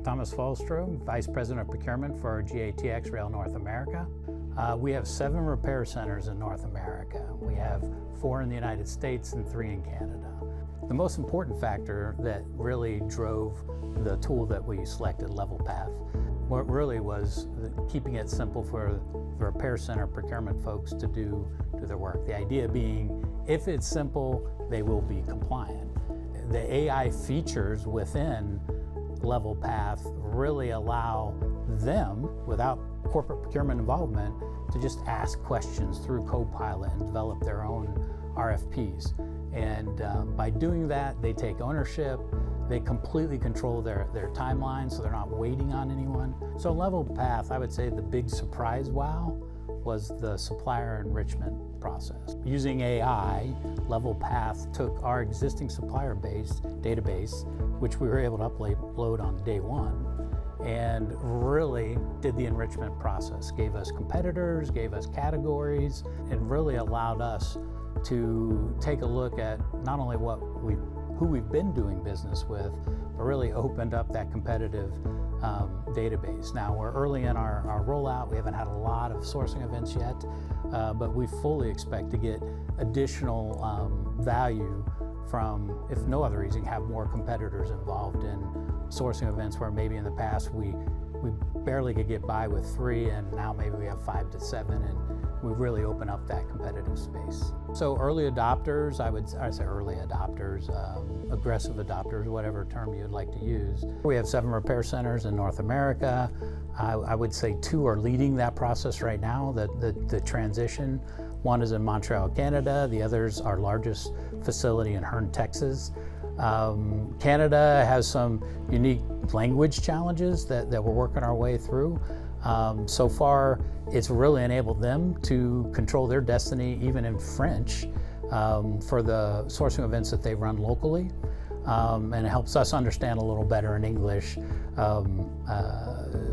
Thomas Falstreau, Vice President of Procurement for GATX Rail North America. We have 7 repair centers in North America. We have 4 in the United States and 3 in Canada. The most important factor that really drove the tool that we selected, Levelpath, what really was keeping it simple for the repair center procurement folks to do their work. The idea being, if it's simple, they will be compliant. The AI features within Levelpath really allow them, without corporate procurement involvement, to just ask questions through copilot and develop their own RFPs. And by doing that, they take ownership, they completely control their timeline, so they're not waiting on anyone. So Levelpath, I would say the big surprise wow was the supplier enrichment process. Using AI, Levelpath took our existing supplier database, which we were able to upload on day 1, and really did the enrichment process. Gave us competitors, gave us categories, and really allowed us to take a look at not only who we've been doing business with, but really opened up that competitive database. Now, we're early in our rollout. We haven't had a lot of sourcing events yet, but we fully expect to get additional value from, if no other reason, have more competitors involved in sourcing events where maybe in the past we barely could get by with 3, and now maybe we have 5 to 7, and we really open up that competitive space. So early adopters, I'd say early adopters, aggressive adopters, whatever term you'd like to use. We have 7 repair centers in North America. I would say 2 are leading that process right now, the transition. 1 is in Montreal, Canada. The other's our largest facility in Hearne, Texas. Canada has some unique language challenges that we're working our way through. So far, it's really enabled them to control their destiny, even in French, for the sourcing events that they run locally. And it helps us understand a little better in English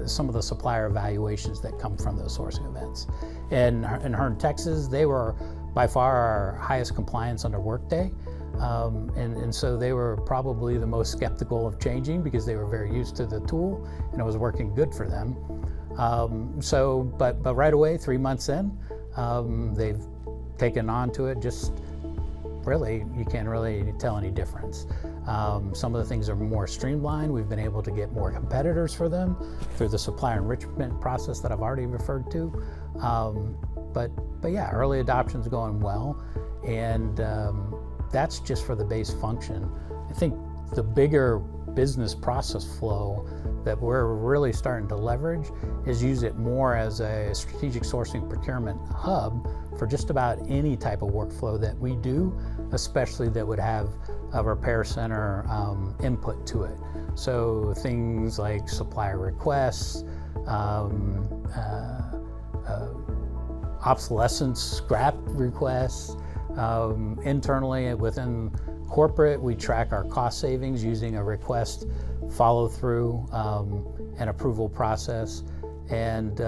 some of the supplier evaluations that come from those sourcing events. In Hearne, Texas, they were by far our highest compliance under Workday. And so they were probably the most skeptical of changing because they were very used to the tool and it was working good for them. But right away, 3 months in, they've taken on to it. Just really, you can't really tell any difference. Some of the things are more streamlined. We've been able to get more competitors for them through the supplier enrichment process that I've already referred to. But yeah, early adoption's going well, and that's just for the base function. I think the bigger business process flow that we're really starting to leverage is use it more as a strategic sourcing procurement hub for just about any type of workflow that we do, especially that would have a repair center input to it. So things like supplier requests, obsolescence scrap requests. Internally within corporate, we track our cost savings using a request follow through and approval process, and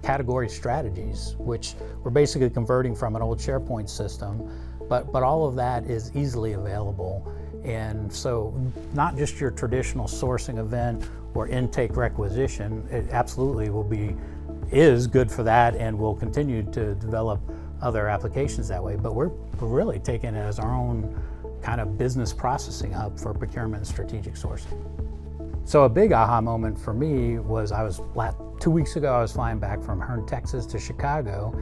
category strategies, which we're basically converting from an old SharePoint system, but all of that is easily available. And so not just your traditional sourcing event or intake requisition, it absolutely is good for that, and we'll continue to develop other applications that way, but we're really taking it as our own kind of business processing hub for procurement and strategic sourcing. So a big aha moment for me was 2 weeks ago, I was flying back from Hearne, Texas to Chicago,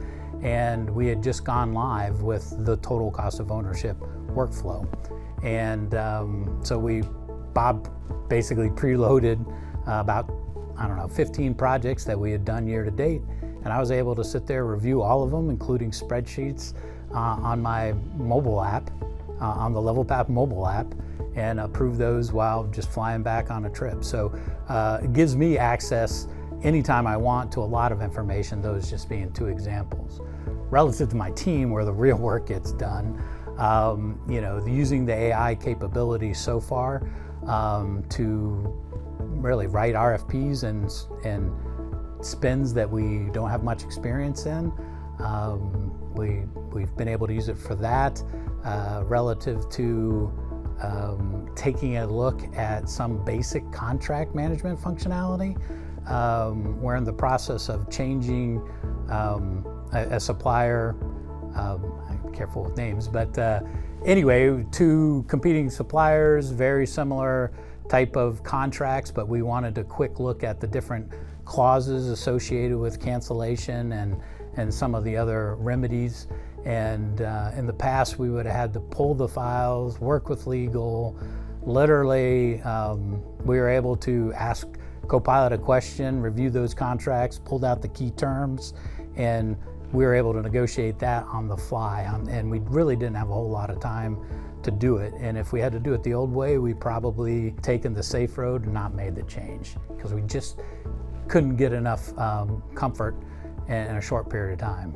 and we had just gone live with the total cost of ownership workflow. And so Bob basically preloaded about, 15 projects that we had done year to date. And I was able to sit there, review all of them, including spreadsheets on my mobile app, on the Levelpath mobile app, and approve those while just flying back on a trip. So it gives me access anytime I want to a lot of information, those just being 2 examples. Relative to my team, where the real work gets done, using the AI capabilities so far to really write RFPs and spins that we don't have much experience in. We've been able to use it for that. Relative to taking a look at some basic contract management functionality. We're in the process of changing a supplier, I'm careful with names, but anyway, two competing suppliers, very similar type of contracts, but we wanted a quick look at the different clauses associated with cancellation and some of the other remedies. And in the past, we would have had to pull the files, work with legal. Literally, we were able to ask Copilot a question, review those contracts, pulled out the key terms, and we were able to negotiate that on the fly. And we really didn't have a whole lot of time to do it. And if we had to do it the old way, we'd probably taken the safe road and not made the change, because we just couldn't get enough comfort in a short period of time.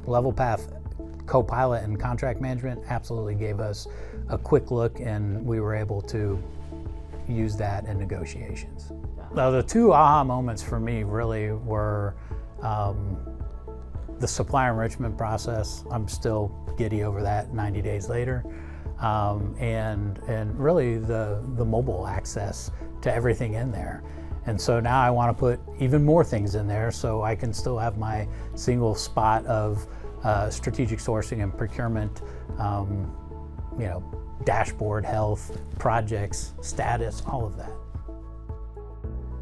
Levelpath Copilot and contract management absolutely gave us a quick look, and we were able to use that in negotiations. Now, the two aha moments for me really were the supplier enrichment process. I'm still giddy over that 90 days later. And really the mobile access to everything in there. And so now I want to put even more things in there so I can still have my single spot of strategic sourcing and procurement, dashboard, health, projects, status, all of that.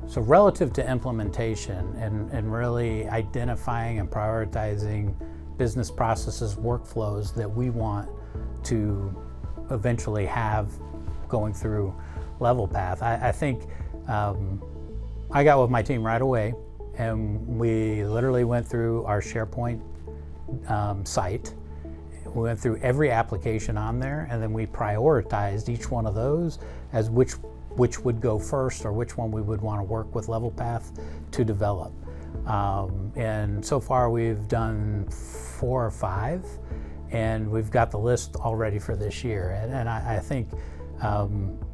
So relative to implementation and really identifying and prioritizing business processes, workflows that we want to eventually have going through Levelpath, I think I got with my team right away, and we literally went through our SharePoint site. We went through every application on there, and then we prioritized each one of those as which would go first, or which one we would want to work with Levelpath to develop. And so far we've done 4 or 5, and we've got the list all ready for this year. And I think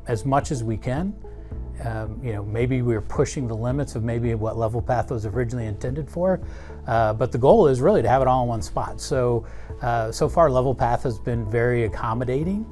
as much as we can, maybe we're pushing the limits of maybe what Levelpath was originally intended for, but the goal is really to have it all in one spot. So far Levelpath has been very accommodating.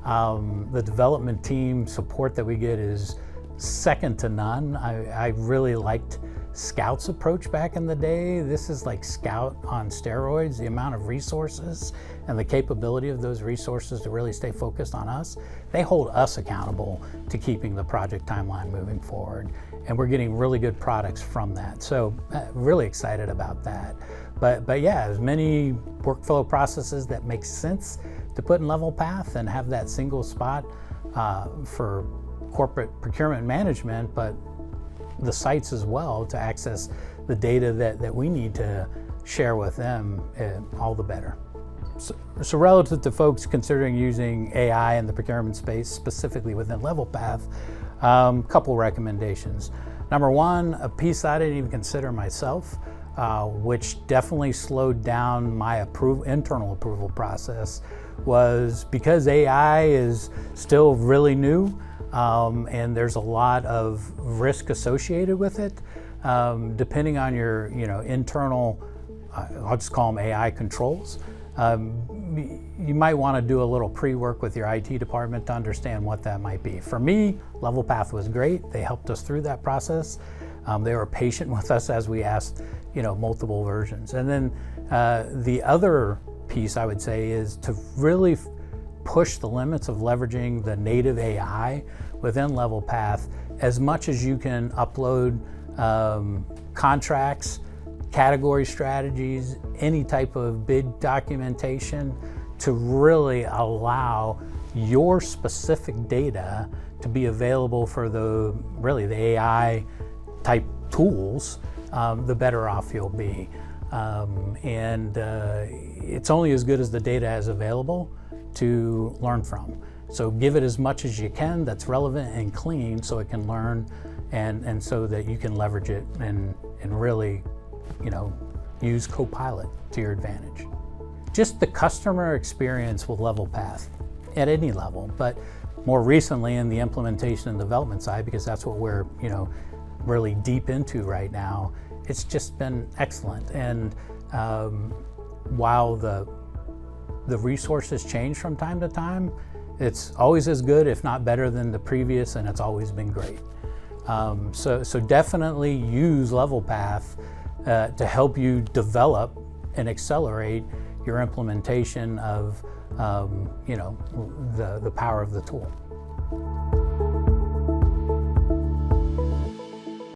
The development team support that we get is second to none. I really liked Scout's approach back in the day. This is like Scout on steroids. The amount of resources and the capability of those resources to really stay focused on us. They hold us accountable to keeping the project timeline moving forward. And we're getting really good products from that. So really excited about that. But yeah, as many workflow processes that make sense to put in Levelpath and have that single spot for corporate procurement management, but the sites as well to access the data that we need to share with them, all the better. So relative to folks considering using AI in the procurement space, specifically within Levelpath, couple recommendations. Number one, a piece I didn't even consider myself, which definitely slowed down my internal approval process, was because AI is still really new, and there's a lot of risk associated with it. Depending on your internal, I'll just call them AI controls, you might want to do a little pre-work with your IT department to understand what that might be. For me, Levelpath was great. They helped us through that process. They were patient with us as we asked multiple versions. And then the other piece I would say is to really push the limits of leveraging the native AI within Levelpath as much as you can. Upload contracts, category strategies, any type of bid documentation to really allow your specific data to be available for the AI type tools, the better off you'll be. It's only as good as the data is available to learn from. So give it as much as you can that's relevant and clean so it can learn, and so that you can leverage it and really use Copilot to your advantage. Just the customer experience with Levelpath at any level, but more recently in the implementation and development side, because that's what we're really deep into right now, it's just been excellent. And while the resources change from time to time, It's always as good, if not better than the previous, and it's always been great. So definitely use Levelpath to help you develop and accelerate your implementation of the power of the tool.